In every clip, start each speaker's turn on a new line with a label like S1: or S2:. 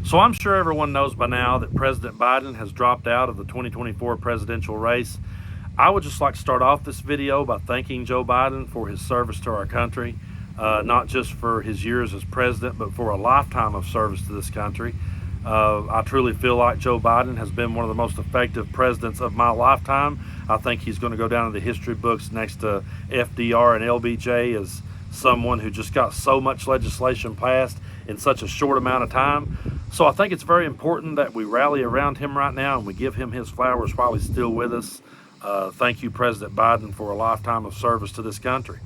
S1: So I'm sure everyone knows by now that President Biden has dropped out of the 2024 presidential race. I would just like to start off this video by thanking Joe Biden for his service to our country, not just for his years as president, but for a lifetime of service to this country. I truly feel like Joe Biden has been one of the most effective presidents of my lifetime. I think he's going to go down in the history books next to FDR and LBJ as someone who just got so much legislation passed in such a short amount of time. So I think it's very important that we rally around him right now and we give him his flowers while he's still with us. Thank you, President Biden, for a lifetime of service to this country.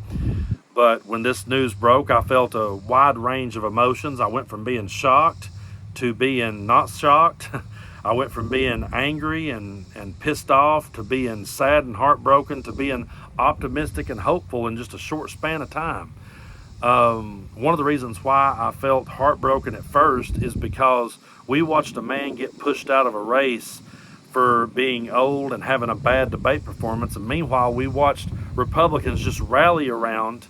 S1: But when this news broke, I felt a wide range of emotions. I went from being shocked to being not shocked. I went from being angry and pissed off to being sad and heartbroken to being optimistic and hopeful in just a short span of time. One of the reasons why I felt heartbroken at first is because we watched a man get pushed out of a race for being old and having a bad debate performance, and meanwhile we watched Republicans just rally around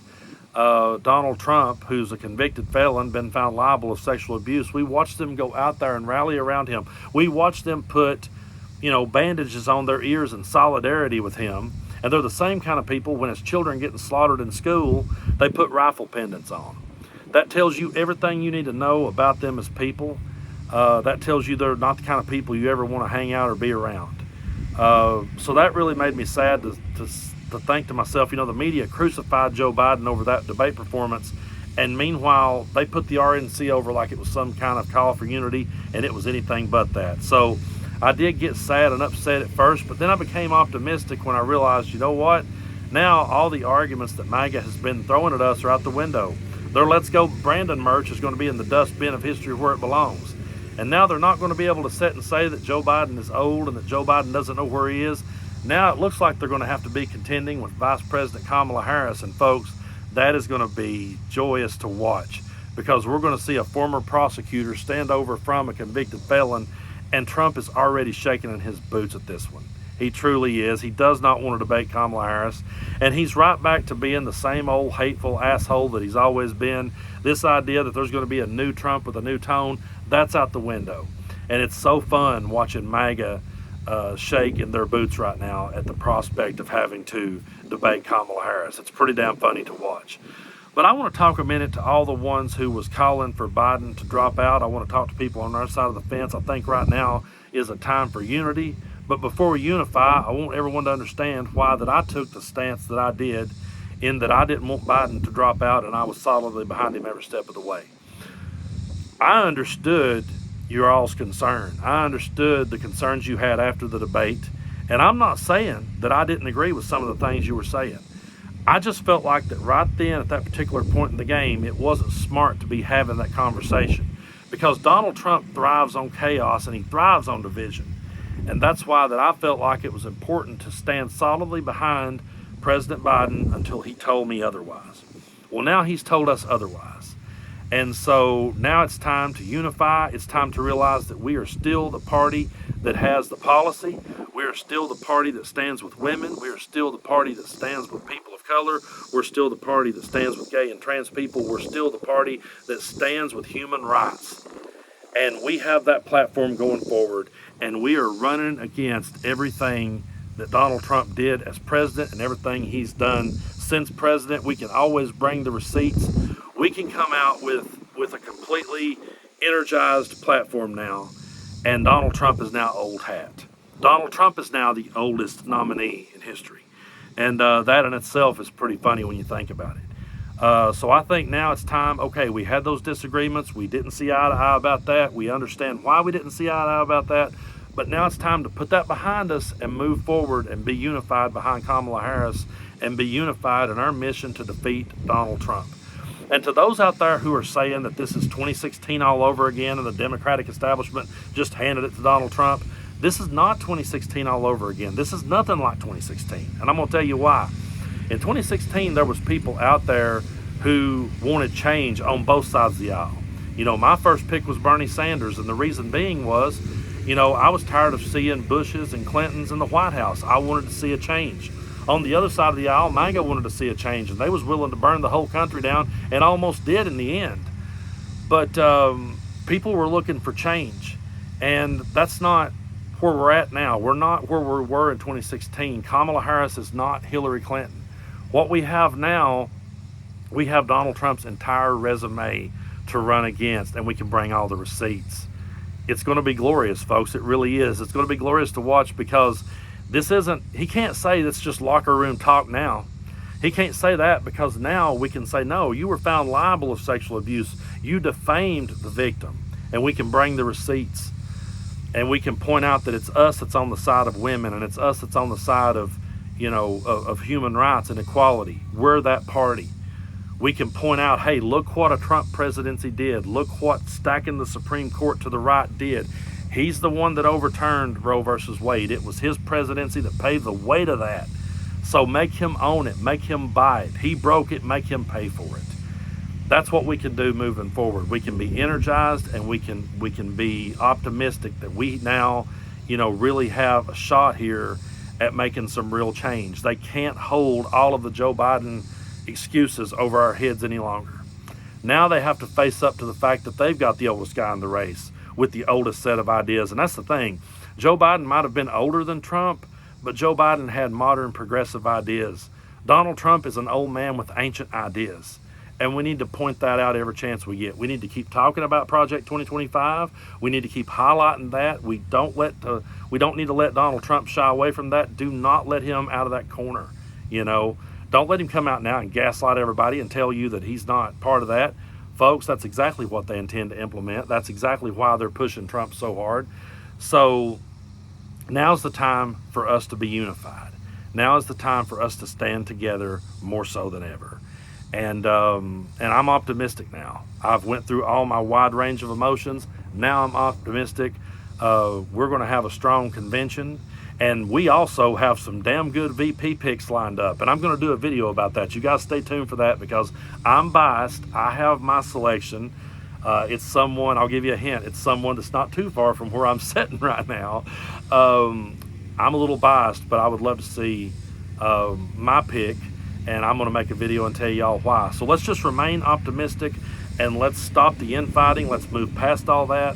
S1: Donald Trump, who's a convicted felon, been found liable of sexual abuse. We watched them go out there and rally around him. We watched them put, bandages on their ears in solidarity with him. And they're the same kind of people, when his children getting slaughtered in school, they put rifle pendants on. That tells you everything you need to know about them as people. That tells you they're not the kind of people you ever want to hang out or be around. So that really made me sad to think to myself, the media crucified Joe Biden over that debate performance. And meanwhile, they put the RNC over like it was some kind of call for unity, and it was anything but that. So I did get sad and upset at first, but then I became optimistic when I realized, now all the arguments that MAGA has been throwing at us are out the window. Their Let's Go Brandon merch is going to be in the dustbin of history where it belongs. And now they're not going to be able to sit and say that Joe Biden is old and that Joe Biden doesn't know where he is. Now it looks like they're going to have to be contending with Vice President Kamala Harris. And folks, that is going to be joyous to watch, because we're going to see a former prosecutor stand over from a convicted felon. And Trump is already shaking in his boots at this one. He truly is. He does not want to debate Kamala Harris. And he's right back to being the same old hateful asshole that he's always been. This idea that there's going to be a new Trump with a new tone, that's out the window. And it's so fun watching MAGA shake in their boots right now at the prospect of having to debate Kamala Harris. It's pretty damn funny to watch. But I want to talk a minute to all the ones who was calling for Biden to drop out. I want to talk to people on our side of the fence. I think right now is a time for unity. But before we unify, I want everyone to understand why that I took the stance that I did, in that I didn't want Biden to drop out, and I was solidly behind him every step of the way. I understood your all's concern. I understood the concerns you had after the debate. And I'm not saying that I didn't agree with some of the things you were saying. I just felt like that right then, at that particular point in the game, it wasn't smart to be having that conversation, because Donald Trump thrives on chaos and he thrives on division. And that's why that I felt like it was important to stand solidly behind President Biden until he told me otherwise. Well, now he's told us otherwise. And so now it's time to unify. It's time to realize that we are still the party that has the policy. We are still the party that stands with women. We are still the party that stands with people of color. We're still the party that stands with gay and trans people. We're still the party that stands with human rights. And we have that platform going forward. And we are running against everything that Donald Trump did as president and everything he's done since president. We can always bring the receipts. We can come out with a completely energized platform now, and Donald Trump is now old hat. Donald Trump is now the oldest nominee in history, and that in itself is pretty funny when you think about it. So I think now it's time. Okay, we had those disagreements. We didn't see eye to eye about that. We understand why we didn't see eye to eye about that. But now it's time to put that behind us and move forward and be unified behind Kamala Harris and be unified in our mission to defeat Donald Trump. And to those out there who are saying that this is 2016 all over again and the Democratic establishment just handed it to Donald Trump, this is not 2016 all over again. This is nothing like 2016. And I'm going to tell you why. In 2016, there was people out there who wanted change on both sides of the aisle. My first pick was Bernie Sanders, and the reason being was, I was tired of seeing Bushes and Clintons in the White House. I wanted to see a change. On the other side of the aisle, MAGA wanted to see a change, and they was willing to burn the whole country down, and almost did in the end. But people were looking for change, and that's not where we're at now. We're not where we were in 2016. Kamala Harris is not Hillary Clinton. What we have now, we have Donald Trump's entire resume to run against, and we can bring all the receipts. It's going to be glorious, folks. It really is. It's going to be glorious to watch, because this isn't, he can't say that's just locker room talk now. He can't say that, because now we can say, no, you were found liable of sexual abuse. You defamed the victim, and we can bring the receipts, and we can point out that it's us that's on the side of women, and it's us that's on the side of, of human rights and equality. We're that party. We can point out, hey, look what a Trump presidency did. Look what stacking the Supreme Court to the right did. He's the one that overturned Roe versus Wade. It was his presidency that paved the way to that. So make him own it. Make him buy it. He broke it. Make him pay for it. That's what we can do moving forward. We can be energized, and we can be optimistic that we now, really have a shot here at making some real change. They can't hold all of the Joe Biden excuses over our heads any longer. Now they have to face up to the fact that they've got the oldest guy in the race with the oldest set of ideas. And that's the thing. Joe Biden might have been older than Trump, but Joe Biden had modern progressive ideas. Donald Trump is an old man with ancient ideas. And we need to point that out every chance we get. We need to keep talking about Project 2025. We need to keep highlighting that. We don't need to let Donald Trump shy away from that. Do not let him out of that corner. Don't let him come out now and gaslight everybody and tell you that he's not part of that. Folks, that's exactly what they intend to implement. That's exactly why they're pushing Trump so hard. So now's the time for us to be unified. Now is the time for us to stand together more so than ever. And I'm optimistic now. I've went through all my wide range of emotions. Now I'm optimistic. We're going to have a strong convention. And we also have some damn good VP picks lined up. And I'm going to do a video about that. You guys stay tuned for that, because I'm biased. I have my selection. It's someone, I'll give you a hint, it's someone that's not too far from where I'm sitting right now. I'm a little biased, but I would love to see my pick. And I'm going to make a video and tell y'all why. So let's just remain optimistic, and let's stop the infighting. Let's move past all that.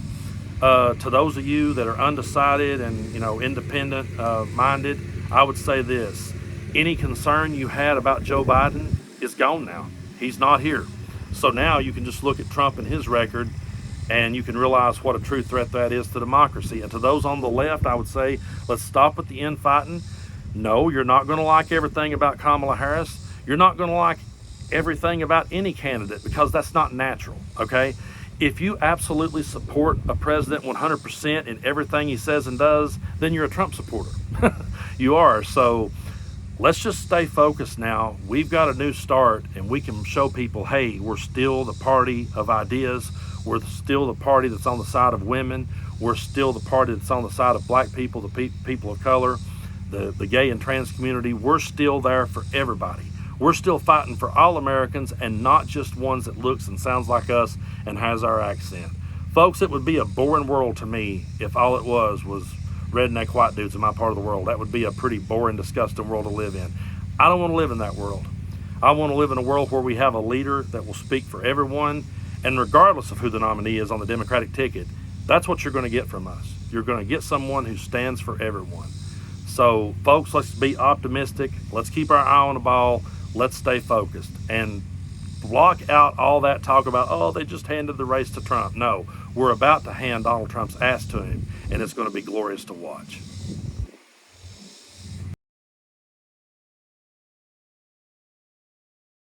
S1: To those of you that are undecided and independent minded, I would say this: any concern you had about Joe Biden is gone now. He's not here. So now you can just look at Trump and his record, and you can realize what a true threat that is to democracy. And to those on the left, I would say, let's stop with the infighting. No, you're not going to like everything about Kamala Harris. You're not going to like everything about any candidate, because that's not natural, okay? If you absolutely support a president 100% in everything he says and does, then you're a Trump supporter. You are. So let's just stay focused now. We've got a new start, and we can show people, hey, we're still the party of ideas. We're still the party that's on the side of women. We're still the party that's on the side of black people, the people of color, the gay and trans community. We're still there for everybody. We're still fighting for all Americans, and not just ones that looks and sounds like us and has our accent. Folks, it would be a boring world to me if all it was redneck white dudes in my part of the world. That would be a pretty boring, disgusting world to live in. I don't want to live in that world. I want to live in a world where we have a leader that will speak for everyone, and regardless of who the nominee is on the Democratic ticket, that's what you're going to get from us. You're going to get someone who stands for everyone. So, folks, let's be optimistic. Let's keep our eye on the ball. Let's stay focused and block out all that talk about, oh, they just handed the race to Trump. No, we're about to hand Donald Trump's ass to him, and it's going to be glorious to watch.